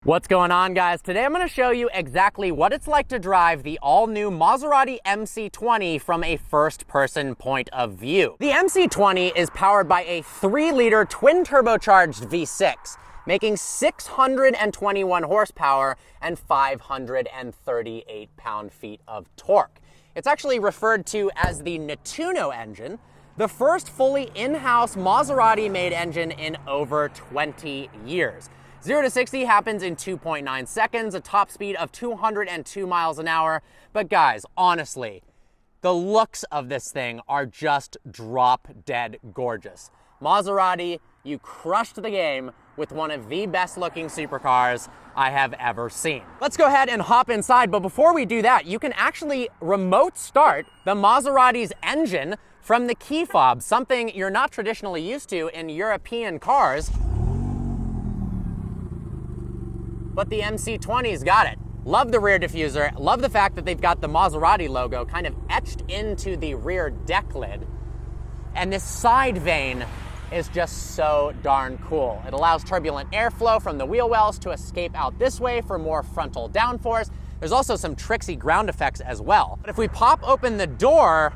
What's going on, guys? Today I'm going to show you exactly what it's like to drive the all-new Maserati MC20 from a first-person point of view. The MC20 is powered by a 3-liter twin-turbocharged V6, making 621 horsepower and 538 pound-feet of torque. It's actually referred to as the Nettuno engine, the first fully in-house Maserati-made engine in over 20 years. 0 to 60 happens in 2.9 seconds, a top speed of 202 miles an hour. But guys, honestly, the looks of this thing are just drop dead gorgeous. Maserati, you crushed the game with one of the best looking supercars I have ever seen. Let's go ahead and hop inside, but before we do that, you can actually remote start the Maserati's engine from the key fob, something you're not traditionally used to in European cars. But the MC20's got it. Love the rear diffuser. Love the fact that they've got the Maserati logo kind of etched into the rear deck lid. And this side vane is just so darn cool. It allows turbulent airflow from the wheel wells to escape out this way for more frontal downforce. There's also some tricksy ground effects as well. But if we pop open the door,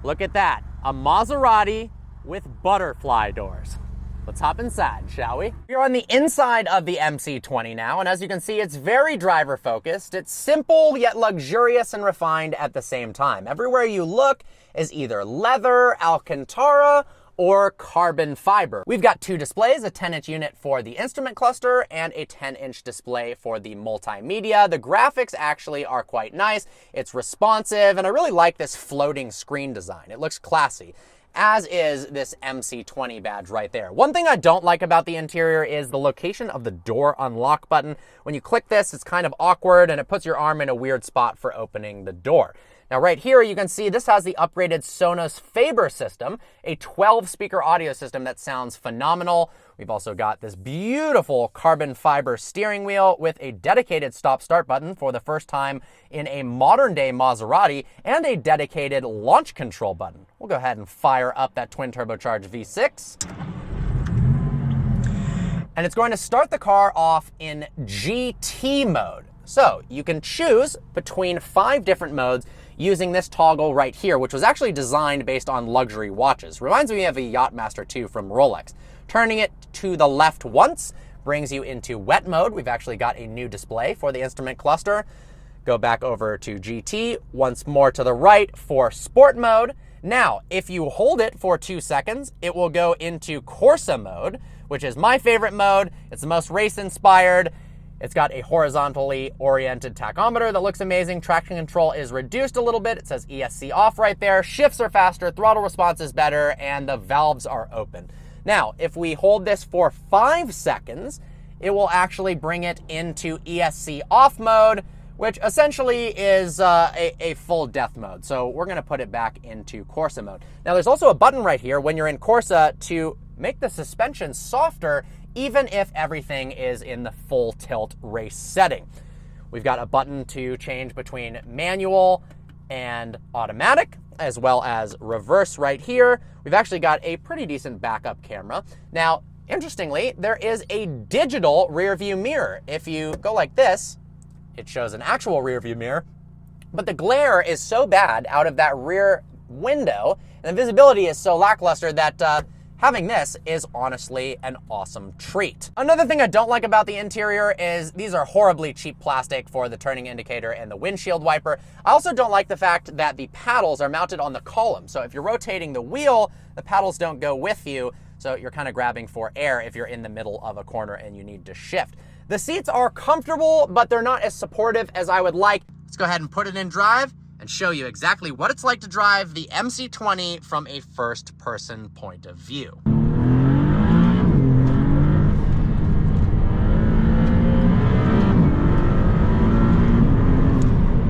look at that. A Maserati with butterfly doors. Let's hop inside, shall we? We're on the inside of the MC20 now, and as you can see, it's very driver-focused. It's simple, yet luxurious and refined at the same time. Everywhere you look is either leather, Alcantara, or carbon fiber. We've got 2 displays, a 10-inch unit for the instrument cluster and a 10-inch display for the multimedia. The graphics actually are quite nice. It's responsive, and I really like this floating screen design. It looks classy, as is this MC20 badge right there. One thing I don't like about the interior is the location of the door unlock button. When you click this, it's kind of awkward and it puts your arm in a weird spot for opening the door. Now right here, you can see this has the upgraded Sonos Faber system, a 12-speaker audio system that sounds phenomenal. We've also got this beautiful carbon fiber steering wheel with a dedicated stop-start button for the first time in a modern-day Maserati, and a dedicated launch control button. We'll go ahead and fire up that twin-turbocharged V6. And it's going to start the car off in GT mode. So you can choose between 5 different modes using this toggle right here, which was actually designed based on luxury watches. Reminds me of a Yachtmaster 2 from Rolex. Turning it to the left once brings you into wet mode. We've actually got a new display for the instrument cluster. Go back over to GT, once more to the right for sport mode. Now, if you hold it for 2 seconds, it will go into Corsa mode, which is my favorite mode. It's the most race-inspired. It's got a horizontally oriented tachometer that looks amazing. Traction control is reduced a little bit. It says ESC off right there. Shifts are faster, throttle response is better, and the valves are open. Now, if we hold this for 5 seconds, it will actually bring it into ESC off mode, which essentially is a full death mode. So we're gonna put it back into Corsa mode. Now there's also a button right here when you're in Corsa to make the suspension softer, even if everything is in the full tilt race setting. We've got a button to change between manual and automatic, as well as reverse right here. We've actually got a pretty decent backup camera. Now, interestingly, there is a digital rear view mirror. If you go like this, it shows an actual rear view mirror, but the glare is so bad out of that rear window, and the visibility is so lackluster that having this is honestly an awesome treat. Another thing I don't like about the interior is these are horribly cheap plastic for the turning indicator and the windshield wiper. I also don't like the fact that the paddles are mounted on the column. So if you're rotating the wheel, the paddles don't go with you. So you're kind of grabbing for air if you're in the middle of a corner and you need to shift. The seats are comfortable, but they're not as supportive as I would like. Let's go ahead and put it in drive and show you exactly what it's like to drive the MC20 from a first-person point of view.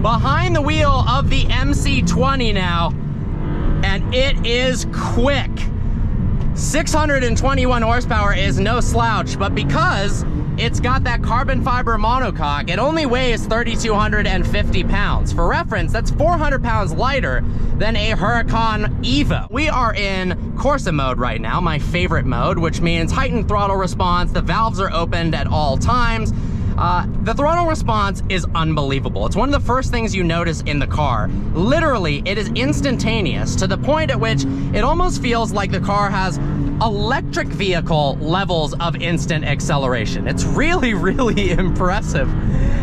Behind the wheel of the MC20 now, and it is quick. 621 horsepower is no slouch, but because it's got that carbon fiber monocoque, it only weighs 3,250 pounds. For reference, that's 400 pounds lighter than a Huracan Evo. We are in Corsa mode right now, my favorite mode, which means heightened throttle response. The valves are opened at all times. The throttle response is unbelievable. It's one of the first things you notice in the car. Literally, it is instantaneous to the point at which it almost feels like the car has electric vehicle levels of instant acceleration. It's really, really impressive.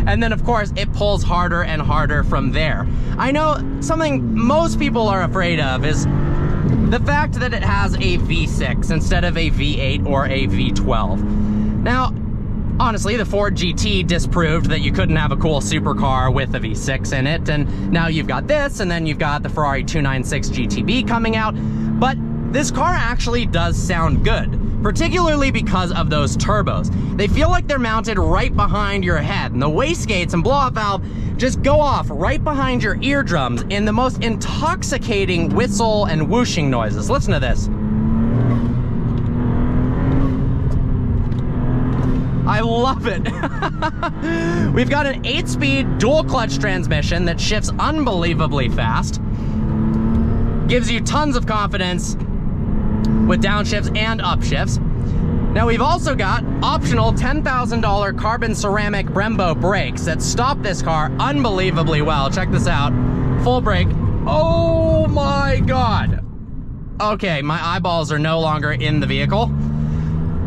And then of course, it pulls harder and harder from there. I know something most people are afraid of is the fact that it has a V6 instead of a V8 or a V12. Now, honestly, the Ford GT disproved that you couldn't have a cool supercar with a V6 in it, and now you've got this, and then you've got the Ferrari 296 GTB coming out, but this car actually does sound good, particularly because of those turbos. They feel like they're mounted right behind your head, and the wastegates and blow-off valve just go off right behind your eardrums in the most intoxicating whistle and whooshing noises. Listen to this. I love it. We've got an 8-speed dual clutch transmission that shifts unbelievably fast. Gives you tons of confidence with downshifts and upshifts. Now we've also got optional $10,000 carbon ceramic Brembo brakes that stop this car unbelievably well. Check this out. Full brake. Oh my God. Okay, my eyeballs are no longer in the vehicle.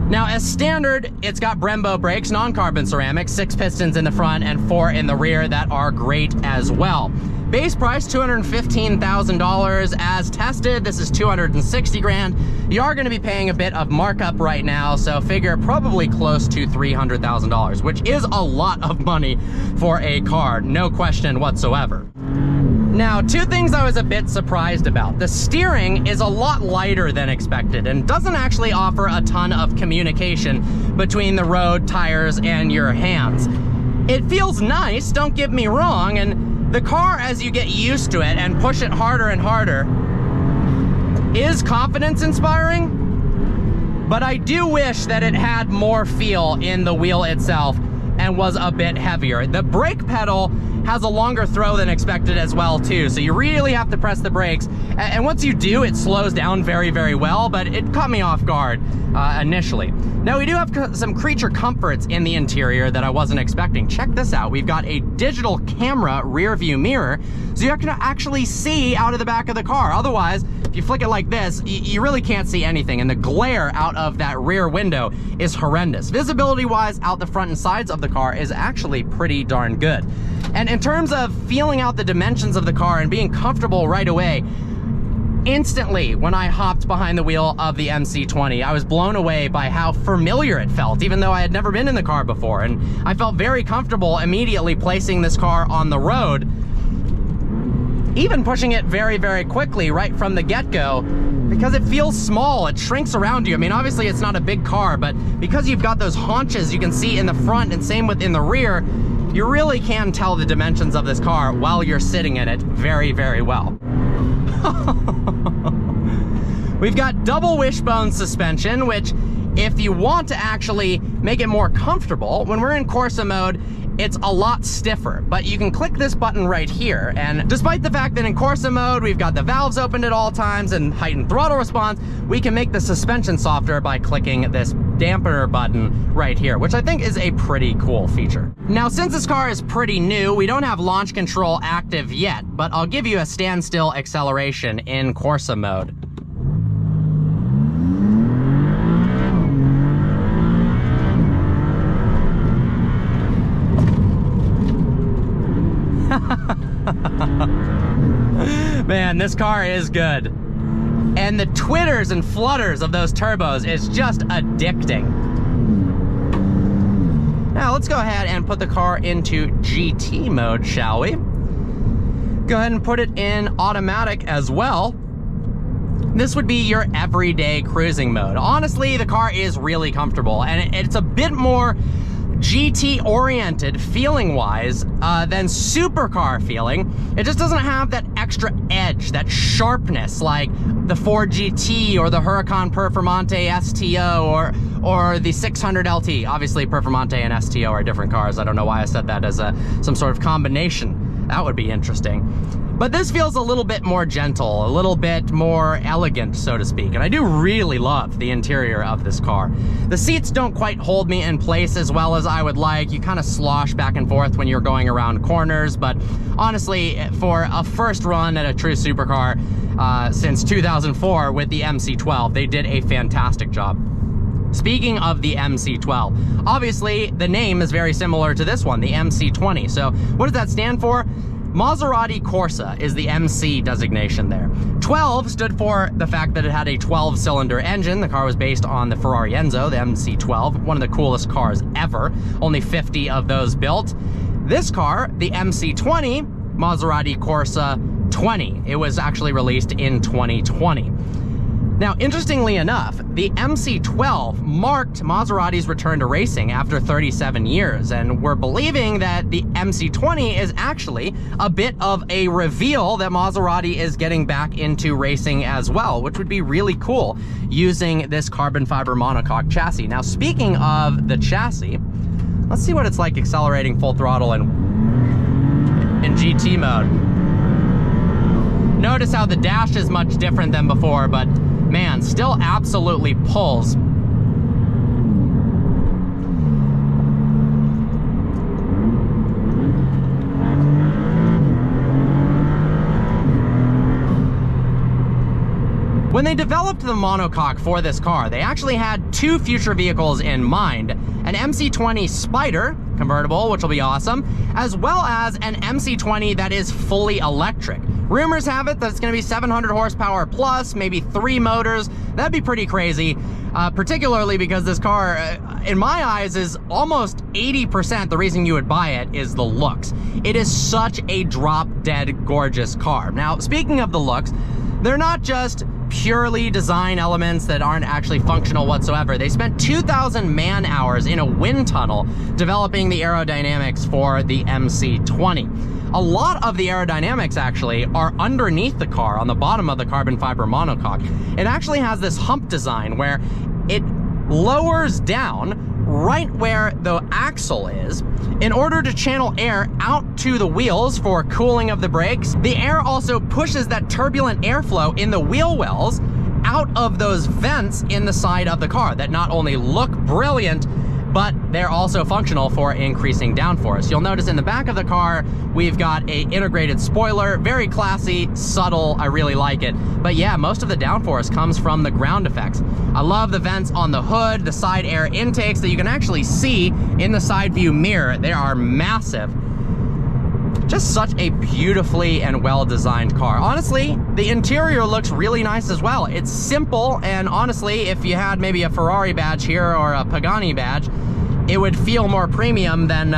Now, as standard, it's got Brembo brakes, non-carbon ceramic, 6 pistons in the front and 4 in the rear that are great as well. Base price, $215,000 as tested. This is $260 grand. You are going to be paying a bit of markup right now, so figure probably close to $300,000, which is a lot of money for a car, no question whatsoever. Now, 2 things I was a bit surprised about. The steering is a lot lighter than expected and doesn't actually offer a ton of communication between the road, tires, and your hands. It feels nice, don't get me wrong, and the car, as you get used to it and push it harder and harder, is confidence-inspiring, but I do wish that it had more feel in the wheel itself and was a bit heavier. The brake pedal has a longer throw than expected as well too, so you really have to press the brakes, and once you do, it slows down very, very well, but it caught me off guard initially. Now, we do have some creature comforts in the interior that I wasn't expecting. Check this out. We've got a digital camera rear view mirror, so you can actually see out of the back of the car. Otherwise, if you flick it like this, you really can't see anything, and the glare out of that rear window is horrendous. Visibility-wise, out the front and sides of the car is actually pretty darn good. And in terms of feeling out the dimensions of the car and being comfortable right away, instantly when I hopped behind the wheel of the MC20, I was blown away by how familiar it felt, even though I had never been in the car before. And I felt very comfortable immediately placing this car on the road, even pushing it very, very quickly right from the get-go, because it feels small, it shrinks around you. I mean, obviously it's not a big car, but because you've got those haunches you can see in the front and same within the rear, you really can tell the dimensions of this car while you're sitting in it very, very well. We've got double wishbone suspension, which if you want to actually make it more comfortable, when we're in Corsa mode, it's a lot stiffer, but you can click this button right here, and despite the fact that in Corsa mode we've got the valves opened at all times and heightened throttle response, we can make the suspension softer by clicking this dampener button right here, which I think is a pretty cool feature. Now, since this car is pretty new, we don't have launch control active yet, but I'll give you a standstill acceleration in Corsa mode. Man, this car is good. And the twitters and flutters of those turbos is just addicting. Now let's go ahead and put the car into GT mode, shall we? Go ahead and put it in automatic as well. This would be your everyday cruising mode. Honestly, the car is really comfortable, and it's a bit more GT oriented feeling wise than supercar feeling. It just doesn't have that extra edge, that sharpness like the Ford GT or the Huracan Performante STO or the 600 LT. Obviously Performante and STO are different cars. I don't know why I said that as some sort of combination. That would be interesting. But this feels a little bit more gentle, a little bit more elegant, so to speak. And I do really love the interior of this car. The seats don't quite hold me in place as well as I would like. You kind of slosh back and forth when you're going around corners. But honestly, for a first run at a true supercar since 2004 with the MC12, they did a fantastic job. Speaking of the MC12, obviously the name is very similar to this one, the MC20. So what does that stand for? Maserati Corsa is the MC designation there. 12 stood for the fact that it had a 12-cylinder engine. The car was based on the Ferrari Enzo, the MC12, one of the coolest cars ever. Only 50 of those built. This car, the MC20, Maserati Corsa 20. It was actually released in 2020. Now, interestingly enough, the MC12 marked Maserati's return to racing after 37 years, and we're believing that the MC20 is actually a bit of a reveal that Maserati is getting back into racing as well, which would be really cool using this carbon fiber monocoque chassis. Now, speaking of the chassis, let's see what it's like accelerating full throttle in GT mode. Notice how the dash is much different than before, but man, still absolutely pulls. When they developed the monocoque for this car, they actually had two future vehicles in mind. An MC20 Spider convertible, which will be awesome, as well as an MC20 that is fully electric. Rumors have it that it's going to be 700 horsepower plus, maybe 3 motors. That'd be pretty crazy, particularly because this car, in my eyes, is almost 80% the reason you would buy it is the looks. It is such a drop-dead gorgeous car. Now, speaking of the looks, they're not just purely design elements that aren't actually functional whatsoever. They spent 2,000 man-hours in a wind tunnel developing the aerodynamics for the MC20. A lot of the aerodynamics actually are underneath the car on the bottom of the carbon fiber monocoque. It actually has this hump design where it lowers down right where the axle is in order to channel air out to the wheels for cooling of the brakes. The air also pushes that turbulent airflow in the wheel wells out of those vents in the side of the car that not only look brilliant, but they're also functional for increasing downforce. You'll notice in the back of the car, we've got an integrated spoiler, very classy, subtle, I really like it. But yeah, most of the downforce comes from the ground effects. I love the vents on the hood, the side air intakes that you can actually see in the side view mirror. They are massive. Just such a beautifully and well-designed car. Honestly, the interior looks really nice as well. It's simple, and honestly, if you had maybe a Ferrari badge here or a Pagani badge, it would feel more premium than...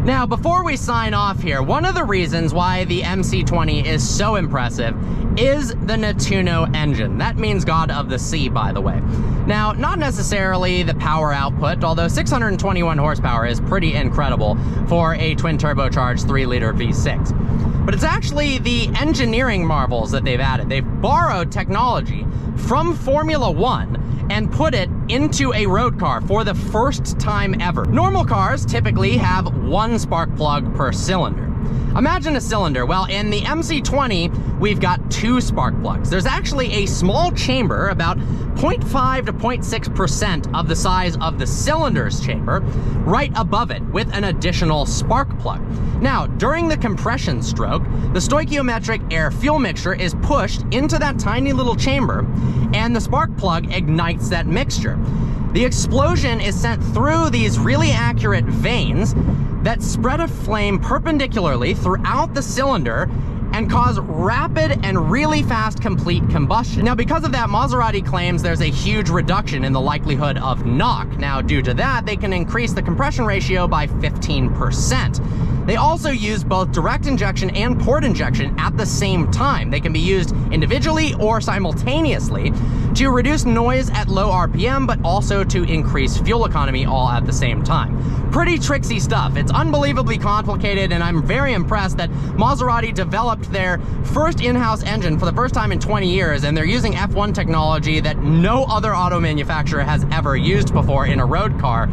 Now, before we sign off here, one of the reasons why the MC20 is so impressive is the Nettuno engine. That means God of the Sea, by the way. Now, not necessarily the power output, although 621 horsepower is pretty incredible for a twin turbocharged 3-liter V6. But it's actually the engineering marvels that they've added. They've borrowed technology from Formula One and put it into a road car for the first time ever. Normal cars typically have one spark plug per cylinder. Imagine a cylinder. Well, in the MC20, we've got 2 spark plugs. There's actually a small chamber, about 0.5 to 0.6% of the size of the cylinder's chamber, right above it with an additional spark plug. Now, during the compression stroke, the stoichiometric air-fuel mixture is pushed into that tiny little chamber, and the spark plug ignites that mixture. The explosion is sent through these really accurate vanes that spread a flame perpendicularly throughout the cylinder and cause rapid and really fast complete combustion. Now, because of that, Maserati claims there's a huge reduction in the likelihood of knock. Now, due to that, they can increase the compression ratio by 15%. They also use both direct injection and port injection at the same time. They can be used individually or simultaneously to reduce noise at low RPM, but also to increase fuel economy all at the same time. Pretty tricksy stuff. It's unbelievably complicated, and I'm very impressed that Maserati developed their first in-house engine for the first time in 20 years, and they're using F1 technology that no other auto manufacturer has ever used before in a road car.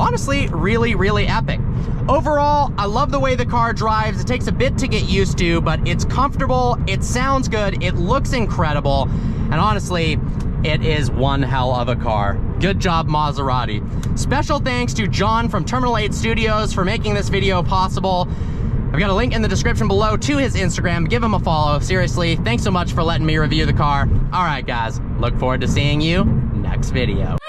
honestly really, really epic. Overall, I love the way the car drives. It takes a bit to get used to, but it's comfortable, it sounds good, it looks incredible, and honestly, it is one hell of a car. Good job, Maserati. Special thanks to John from Terminal 8 Studios for making this video possible. I've got a link in the description below to his Instagram. Give him a follow. Seriously, thanks so much for letting me review the car. All right, guys, look forward to seeing you next video.